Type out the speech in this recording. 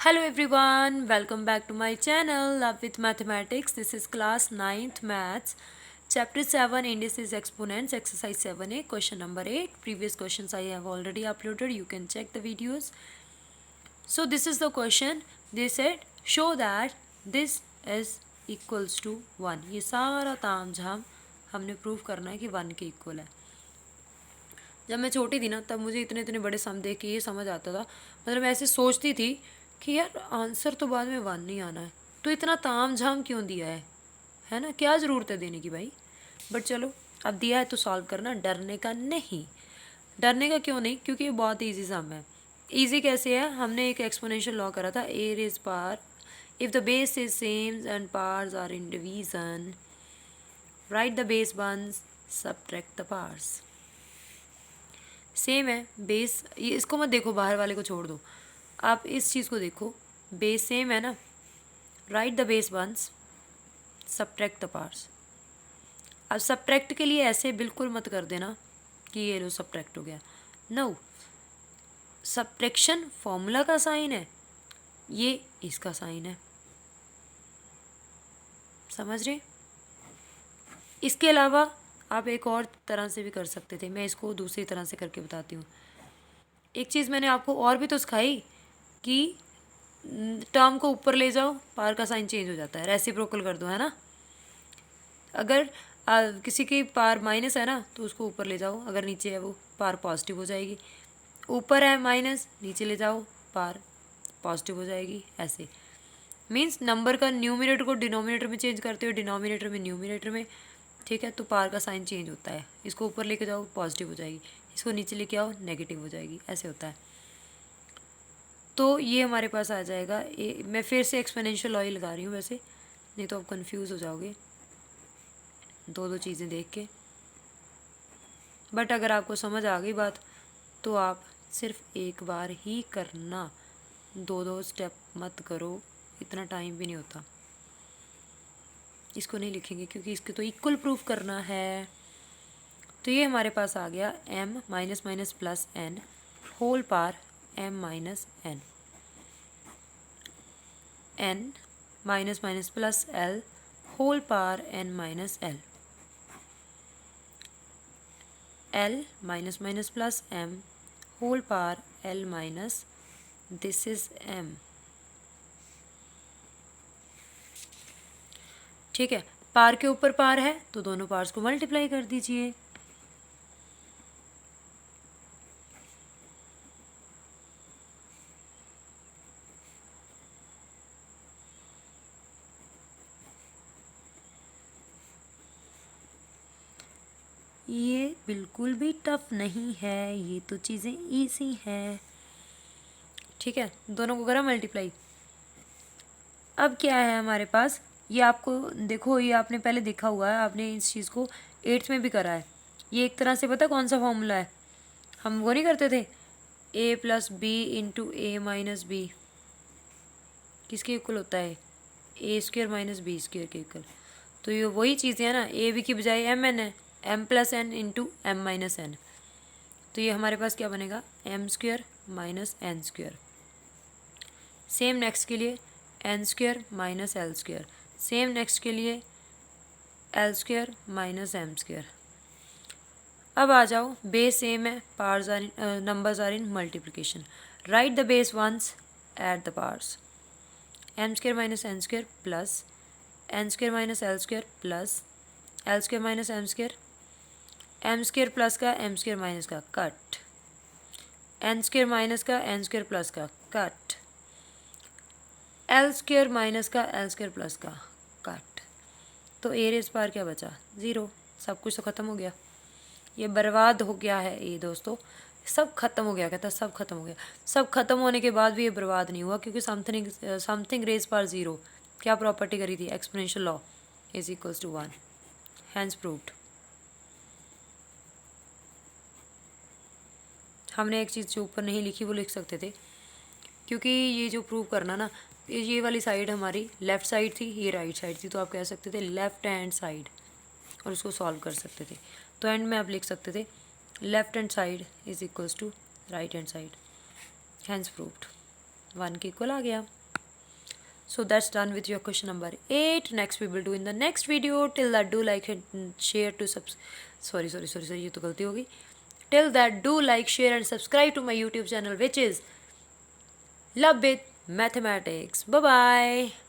Hello everyone, welcome back to my channel Love with Mathematics. This is class 9th Maths, chapter 7 Indices Exponents, exercise 7a, question number 8. Previous questions I have already uploaded, you can check the videos. So this is the question. They said show that this is equals to 1. ये सारा ताम झाम हमने prove करना है कि 1 के equal है. जब मैं छोटी थी ना तब मुझे इतने इतने बड़े सम देख के ये समझ आता था, मतलब मैं ऐसे सोचती थी कि यार आंसर तो बाद में 1 नहीं आना है, तो इतना ताम झाम क्यों दिया है ना, क्या ज़रूरत है देने की भाई. बट चलो अब दिया है तो सॉल्व करना, डरने का नहीं. डरने का क्यों नहीं, क्योंकि ये बहुत ईजी सम है. ईजी कैसे है, हमने एक एक्सपोनेंशियल लॉ करा था, a raise power if the base is same and powers are in division write the base once subtract the powers. Same है बेस, ये इसको मत देखो, बाहर वाले को छोड़ दो, आप इस चीज़ को देखो. बेस सेम है ना, write the base once subtract the parts. अब सबट्रैक्ट के लिए ऐसे बिल्कुल मत कर देना कि ये लो सबट्रैक्ट हो गया. नो, सबट्रैक्शन फॉर्मूला का साइन है, ये इसका साइन है. समझ रहे. इसके अलावा आप एक और तरह से भी कर सकते थे, मैं इसको दूसरी तरह से करके बताती हूँ. एक चीज़ मैंने आपको और भी तो सिखाई कि टर्म को ऊपर ले जाओ, पार का साइन चेंज हो जाता है, रेसिप्रोकल कर दो, है ना. अगर किसी की पार माइनस है ना तो उसको ऊपर ले जाओ, अगर नीचे है वो पार पॉजिटिव हो जाएगी. ऊपर है माइनस, नीचे ले जाओ, पार पॉजिटिव हो जाएगी. ऐसे मीन्स नंबर का न्यूमिनेटर को डिनोमिनेटर में चेंज करते हो, डिनोमिनेटर में न्यूमिनेटर में, ठीक है. तो पार का साइन चेंज होता है. इसको ऊपर लेके जाओ पॉजिटिव हो जाएगी, इसको नीचे लेके आओ नेगेटिव हो जाएगी, ऐसे होता है. तो ये हमारे पास आ जाएगा. मैं फिर से एक्सपोनेंशियल लॉ ही लगा रही हूँ वैसे, नहीं तो आप कंफ्यूज हो जाओगे दो दो चीज़ें देख के. बट अगर आपको समझ आ गई बात तो आप सिर्फ एक बार ही करना, दो दो स्टेप मत करो, इतना टाइम भी नहीं होता. इसको नहीं लिखेंगे क्योंकि इसको तो इक्वल प्रूफ करना है. तो ये हमारे पास आ गया m minus minus plus n whole power m minus n, n minus minus plus l whole power n minus l, l minus minus plus m whole power l minus, this is m. ठीक है, पार के ऊपर पार है तो दोनों parse को multiply कर दीजिए. ये बिल्कुल भी टफ नहीं है, ये तो चीज़ें ईजी हैं. ठीक है, दोनों को करा मल्टीप्लाई. अब क्या है हमारे पास, ये आपको देखो, ये आपने पहले देखा हुआ है, आपने इस चीज़ को 8th में भी करा है. ये एक तरह से पता कौन सा फॉर्मूला है, हम वो नहीं करते थे, a plus B into A minus B किसके इक्वल होता है, A square minus B square के इक्वल. तो ये वही चीज़ें हैं ना, ए बी की बजाय एम एन है, M plus N into M minus N. तो ये हमारे पास क्या बनेगा, M square minus N square. Same next के लिए N square minus L square. Same next के लिए L square minus M square. अब आ जाओ, बेस सेम है, powers are numbers are in multiplication. Write the base once add the powers. M square minus N square plus N square minus L square plus L square minus M square, M square plus का M square minus का cut, N square minus का N square plus का cut, L square minus का L square plus का cut. तो A raise power क्या बचा, 0. सब कुछ तो ख़त्म हो गया, ये बर्बाद हो गया है ये दोस्तों, सब खत्म हो गया. कहता सब खत्म हो गया. सब खत्म होने के बाद भी ये बर्बाद नहीं हुआ, क्योंकि समथिंग रेज पार 0 क्या प्रॉपर्टी करी थी, exponential law is equals to 1. Hence proved. हमने एक चीज़ जो ऊपर नहीं लिखी वो लिख सकते थे, क्योंकि ये जो प्रूव करना ना, ये वाली साइड हमारी लेफ़्ट साइड थी, ये राइट साइड थी, तो आप कह सकते थे लेफ़्ट हैंड साइड और उसको सॉल्व कर सकते थे. तो एंड में आप लिख सकते थे left hand side is equals to right hand side. Hence proved. 1 के इक्वल आ गया. So that's done with your question number 8. Next we will do in the next video. Till that, do like and share to sorry, ये तो गलती हो गई. Till that, do like, share and subscribe to my YouTube channel, which is Love with Mathematics. Bye bye.